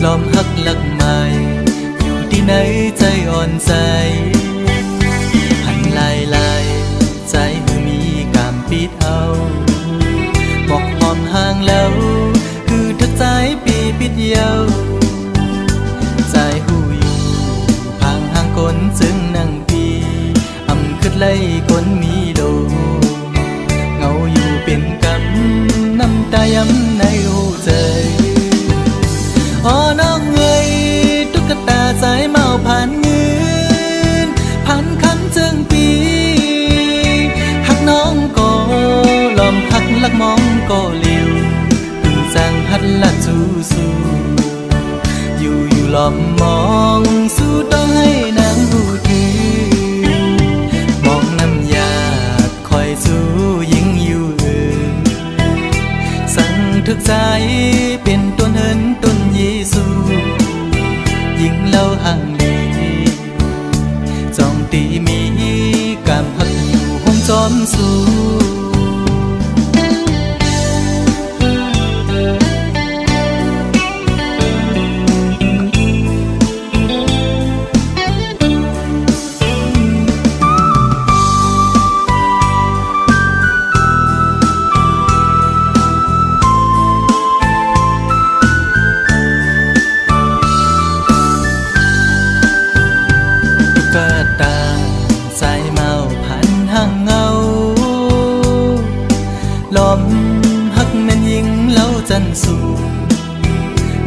ล้อมหักหลักใหม่อยู่ที่ไหนใจอ่อนใจหันลายใจคือมีกามปิดเอาบอกหอมห่างแล้วคือทักใจปีปิดเยาใจหูอยู่ห่างคนจึงนั่งปีอำคืดไล่คนมีโลเงาอยู่เป็นกำน้ำตาย้ำในหูใจอ๋อน้องเอ้ยตุ๊กตาสายเมาผ่านเงินผ่านคำจึงปีหักน้องก็ลอมหักลักมองก็เลี้ยวถึงสร้างหัดละสู้อยู่ลอมมองสู้ต้องให้นางหูถือมองน้ำยาคอยสู้ยิ่งอยู่อื่นสั่งทึกใจเป็นต้นเหินต้นเยซูยิ่งเล่าห่างดีจองตีมีกามหักอยู่ห้องจอมสู้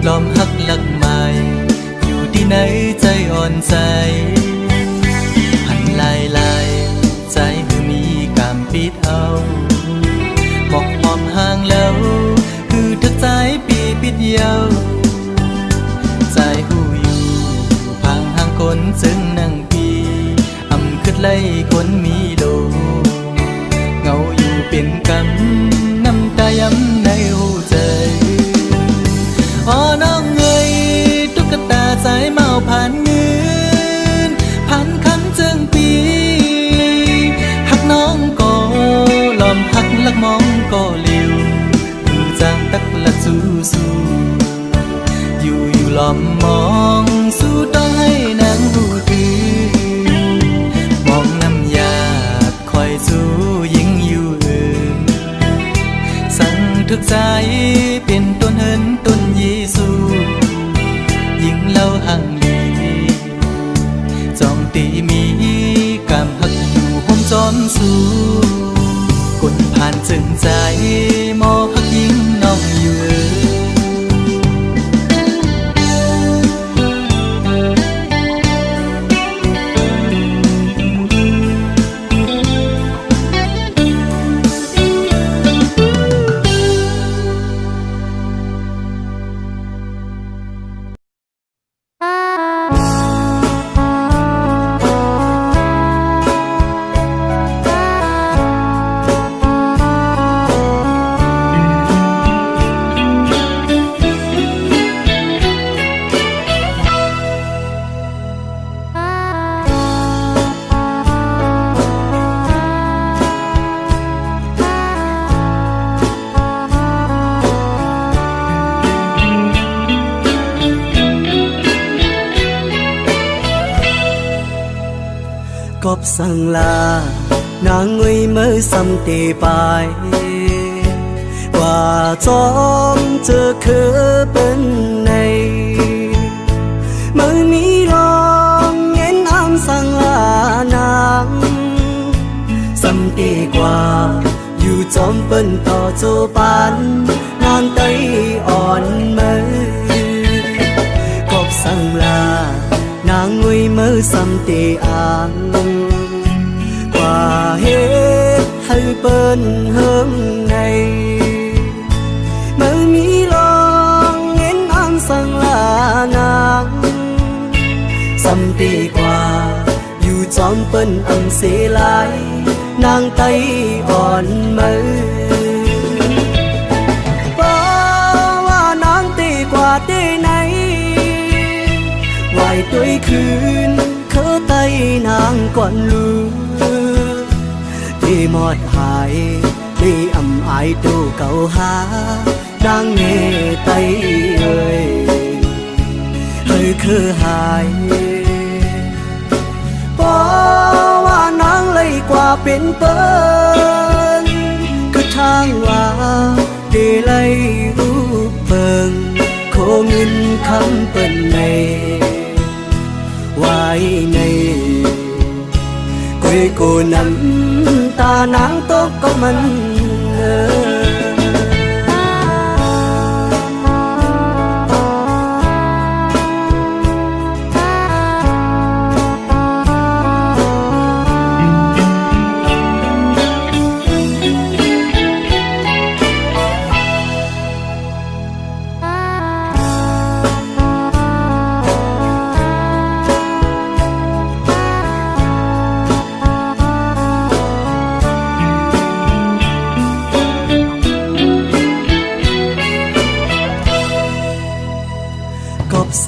ล้อมหักหลักใหม่อยู่ที่ไหนใจอ่อนใจหันลายใจคือมีกามปิดเอาบอกหอมห่างแล้วคือทักใจปีปิดเยาใจหูอยู่ห่างคนจึงนั่งปีอำคืดไล่คนมีโลเงาอยู่เป็นกำน้ำตาย้ำในหูใจอ๋อน้องเอ้ยตุ๊กตาสายเมาผ่านเงินผ่านคำจึงปีหักน้องก็ลอมหักลักมองก็เลี้ยวดูจางตักละสู้อยู่ลอมมองสู้ต้องให้นางหูถือมองน้ำยาคอยสู้ยิ่งอยู่อื่นสั่งทึกใจเป็นต้นเหินต้นเยซูยิ่งเล่าห่างดีจองตีมีกามหักอยู่ห้องจอมสู้คนผ่านจึงใจมอหักยิ่งน้องอยู่กบสั่งลานางงุยมือซ้ำตีไปว่าจอมเจอคือเป็นในมือมีลองเงินอ้ำสั่งลานางซ้ำตีกว่าอยู่จอมเป็นต่อโจปันนางไตอ่อนมือกบสั่งลานางงุยมือซ้ำตีอ่างกว่าเหตุให้เปิ้นเฮิงในมือมีลองเงินอ้ำสั่งลานางซ้ำตีกว่าอยู่จอมเปิ้นอำเสียหลายนางไตอ่อนมือว่านางตีกว่าตีไหนไหวตัวคืนเขาไตนางก่อนลือที่หมดหายที่อำอายตู้เก่าหานางเงไตเอ้ย คือหายเพราะว่านางเลยกว่าเป็นเปิ้นคือทางว่าเดเลยรูปเปิงโคเงินคำเปิ้นในไว้ในกุยกูน้ำตานางตกก็มัน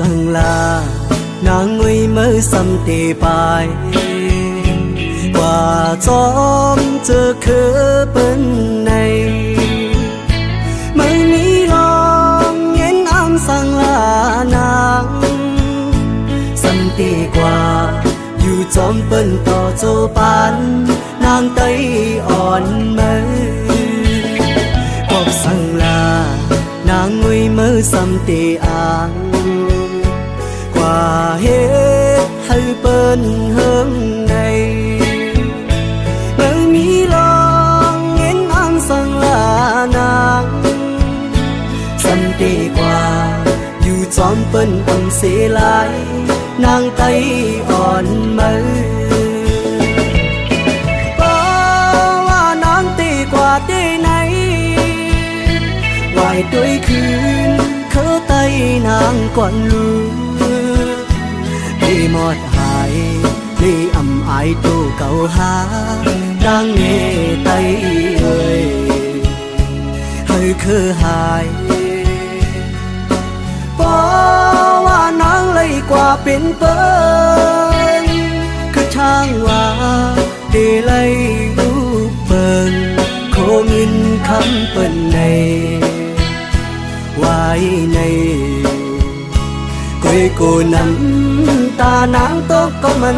สังลานางงุยมือสำตีไปกว่าจอมเจอคือเป็นในไม่มีลองเย็นอ้ำสังลานางสำตีกว่าอยู่จอมเป็นต่อโจปันนางไตอ่อนมือกบสังลานางงุยมือสำตีอ่างเหตุให้เปิ้นเฮิงในไม่มีลองเงินอันสังลานางสันติกว่าอยู่จอมเปิ้นอังเสลายนางไตอ่อนมือเพราะว่านางตีกว่าตีไหนไหวด้วยคืนเขาไตนางก่อนลูลีหมดหายลีอำอายตู้เก่าหาดังเงไตเอ่ยให้คือหายเพราะว่านางเลยกว่าเป็นเปิ้นคือทางว่าเดเลยรูปเปิ้นโคเงินคำเปิ้นในไว้ในกุยกูน้ำตานางตกก็มัน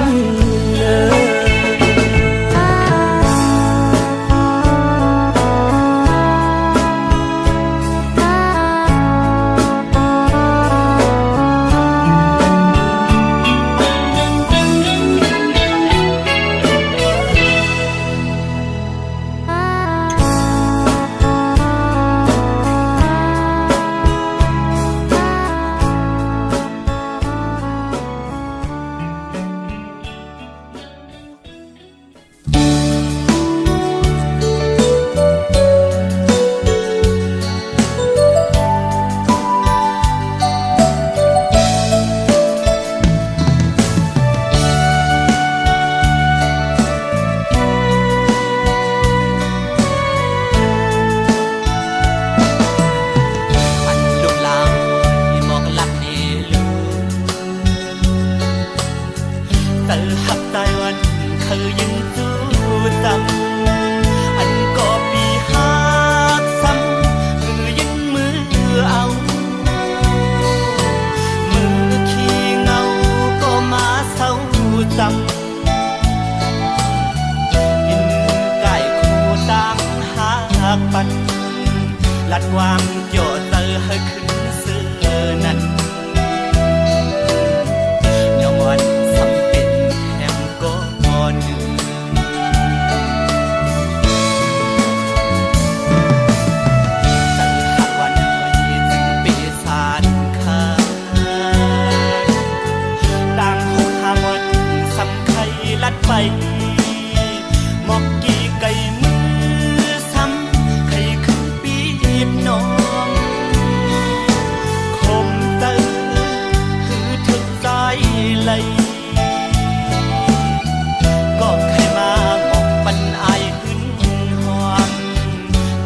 ลัดวางโยเตอร์ให้ขึ้นเสื้อนั้นยอมวันสำเป็นแถมก็หนึ่งตั้งหากวันนี้ถึงปีศาจขาดต่างหกทางวันสำไข่ลัดไปหมอกกี่ไก่มือซ้ำไข่ขึ้นปีบน้องคมเตอหือถึกใจไหลก็เคยมาหมอกปันอายหึนหอม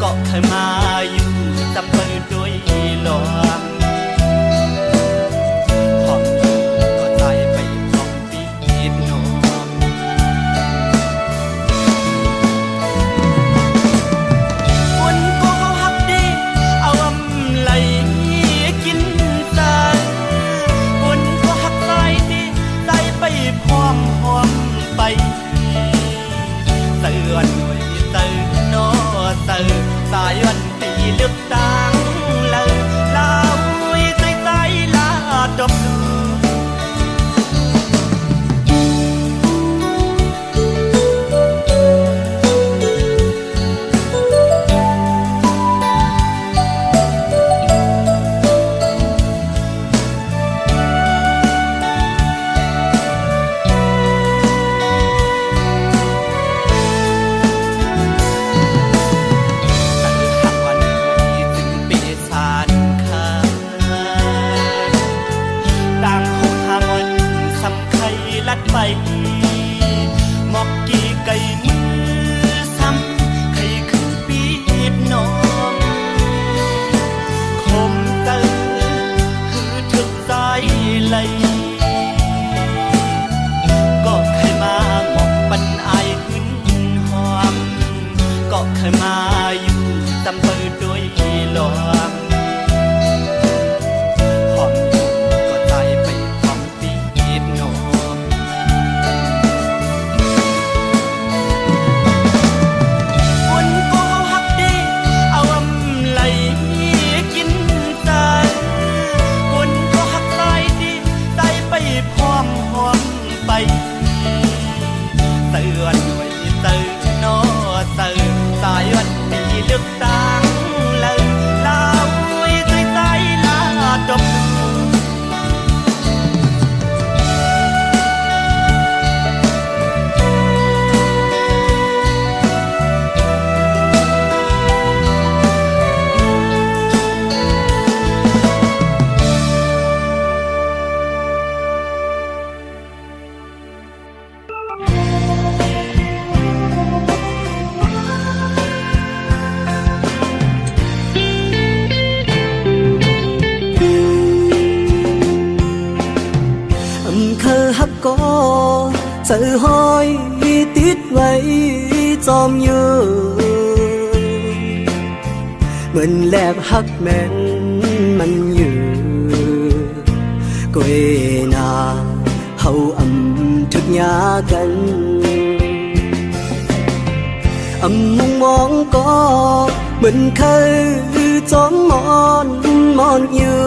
ก็เคยมาอยู่จำเปิดด้วยหลวงหอมก็ใจไปพร้อมปีบน้องห อยู่ตำเปิดด้วยลมหอมอยู่ก็ใจไปหอมปีดนมคนก็ฮักดีเอาอำไหลกินใจคนก็ฮักใจดีใจไปพร้อมหอมไปเตือนด้วยเตือนนอเตือนสายวันดีเลือกตั้งเลยลาวใจใจลาดมก็เจอห้อยติดไว้จอมยืนเหมือนแลบหักแม่นมันอยู่ก็เอนาเฮาทึกยากันมุงมองก็เหมือนเคยจอมมอนอยู่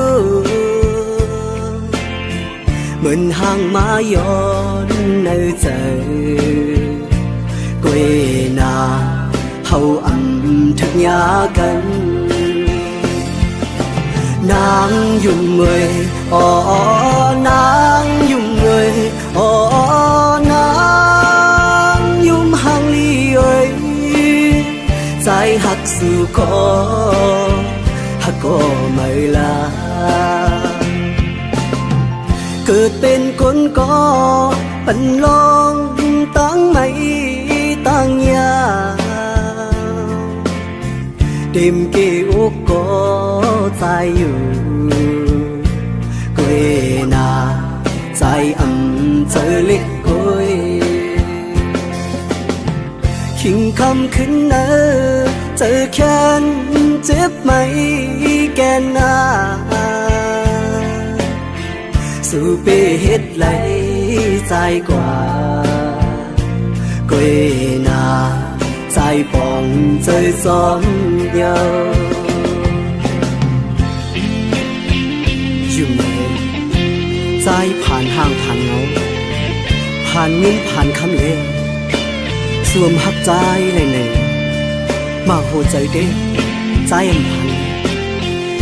เหมือนห่างมาย้อนในใจก็เอนาเฮาทึกยากันนางยุ่งเมยอ๋อนางยุ่งเมยอ๋อนางยุ่มห่างลีเอ้ยใจหักสู่ก็หักก็ไม่ลาเกิดเป็นคนก็ปันลองตั้งไม่ตั้งยาเต็มเกี่ยวก็ใจอยู่ก็เอนาใจเจอเล็กก้อยขิงคำขึ้นเนอเจอแค้นเจ็บไหมแกนนาสู่เปเฮ็ดไหลใจกว่าก็เอนาใจปองใจซ้อมเยาอยู่ไหนใจผ่านห่างผ่านเงาผ่านมิ้นผ่านคำเล่สวมหักใจเลยเนี่ยมาโหใจเด้ใจผ่าน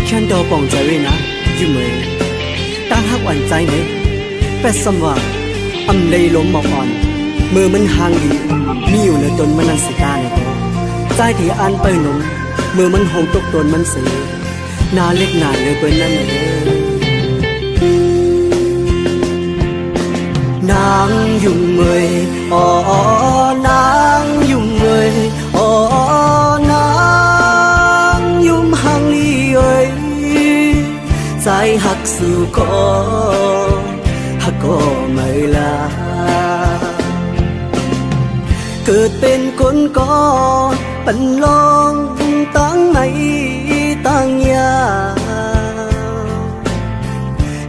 แค่ดอปองใจไว้นะอยู่ไหมตั้งหักอ่อนใจเนี่ยแปดสมว่าเลยล้มหมอกอ่อนมือมันห่างดีมีอยู่ในตนมันนันสิกาในตัวใจที่อันไปหนุ่มมือมันหงตกตนมันเสียนาเล็กนาเลยเป็นนั่นเลยนางยุ่งเมยอ๋อนางยุ่งเมยอ๋อนางยุ่มห่างลีเอ้ยใจหักสู่ก็หักก็ไม่ลาเกิดเป็นคนก็ปันลองตั้งไม่ตั้งยา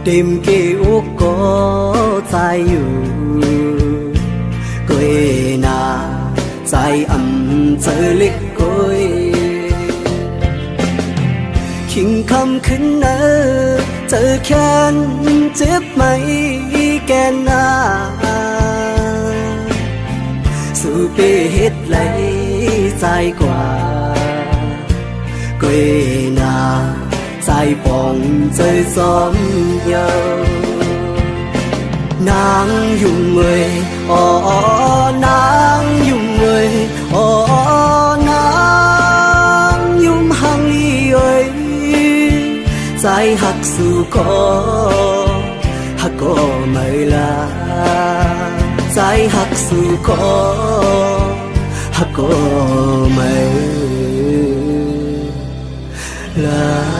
เต็มเกี่ยวก็ใจอยู่ก็เอนาใจเจอเล็กก้อยขิงคำขึ้นเนอเจอแค้นเจ็บไหมแกนนาสู่เปเฮ็ดไหลใจกว่าก็เอนาใจปองใจซ้อมเยา nàng dùng người nàng dùng người nàng dùng hàng ly ơi dài hạt su có mày là dài hạt su có mày là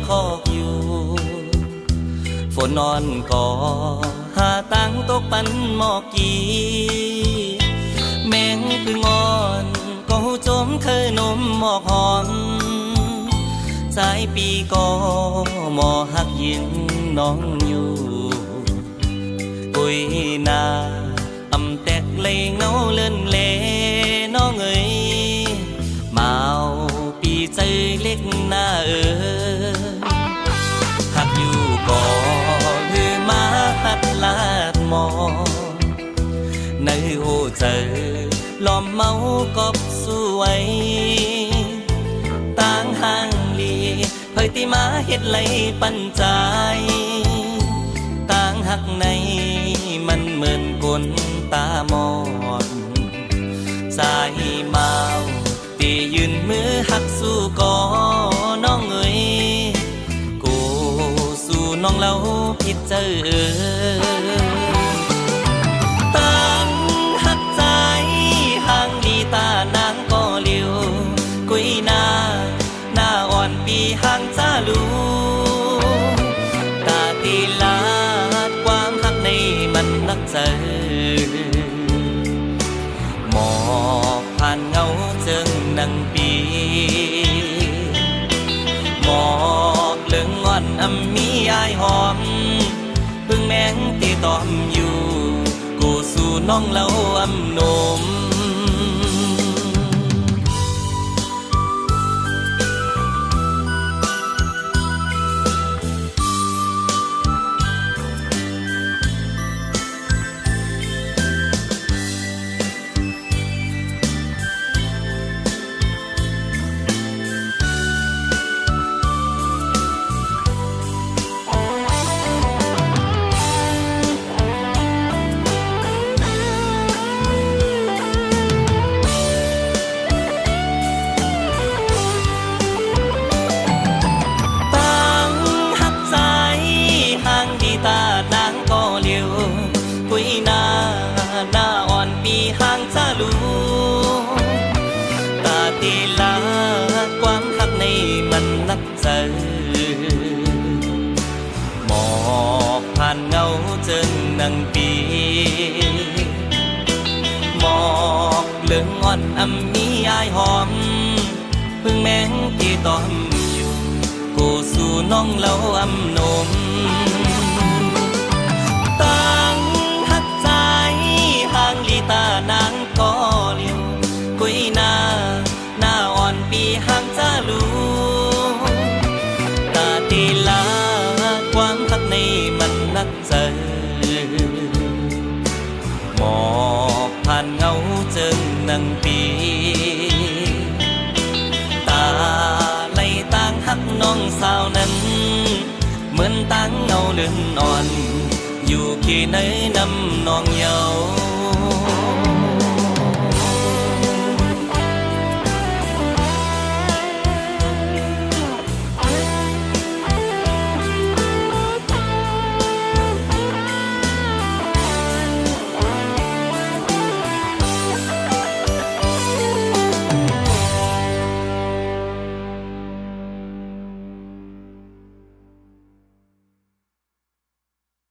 คอกอยู่ฝนนอนก่อหาตังตกปันหมอกกีแมงพึ่งอ่อนก็หูจมเคยนมหมอกหอมสายปีก็หมอหักยินน้องอยู่กุยนาอำแตกเลยเงาเลื่อนเลน้องเอ๋ยมาเอาปีใจเล็กหน้าหักอยู่ก่อหือมาหัดลาดหมอในโอเจอล้อมเมากอบสวยต่างห่างลีเผยตีมาเฮ็ดไหลปันใจต่างหักในมันเหมือนกลตามอนสายเมาตียืนมือหักสู้ก่อน้องเอ๋ยกูสู้น้องเล่าผิดเจอตั้งหักใจห่างดีตานางก็เลี้ยวกุยหน้าอ่อนปีห่างจ้าลูตาตีลาดความหักในมันนักเจอหมอกผ่านเงาเจิงนังปีหมอกเหลืองอ่อนอำมีอายหอมพึ่งแมงตีตอมอยู่กูสู่น้องเล่าอำนมห่างจ้าลูตาตีลาความหักในมันนักเจอหมอกผ่านเงาเจินนังปีหมอกเหลืองอ่อนอำมีอายหอมพึ่งแมงตีตอมอยู่กูสู่น้องเล่าอำนมห่างลีตานางก็เลี้ยวกุยหน้าอ่อนปีห่างจ้าลูตาตีลาความหักในมันนักเจอหมอกผ่านเงาเจิงนังปีตาไหลต่างหักน้องสาวนั้นเหมือนต่างเงาเลื่อนอ่อนอยู่ที่ไหนนำน้องเยาว์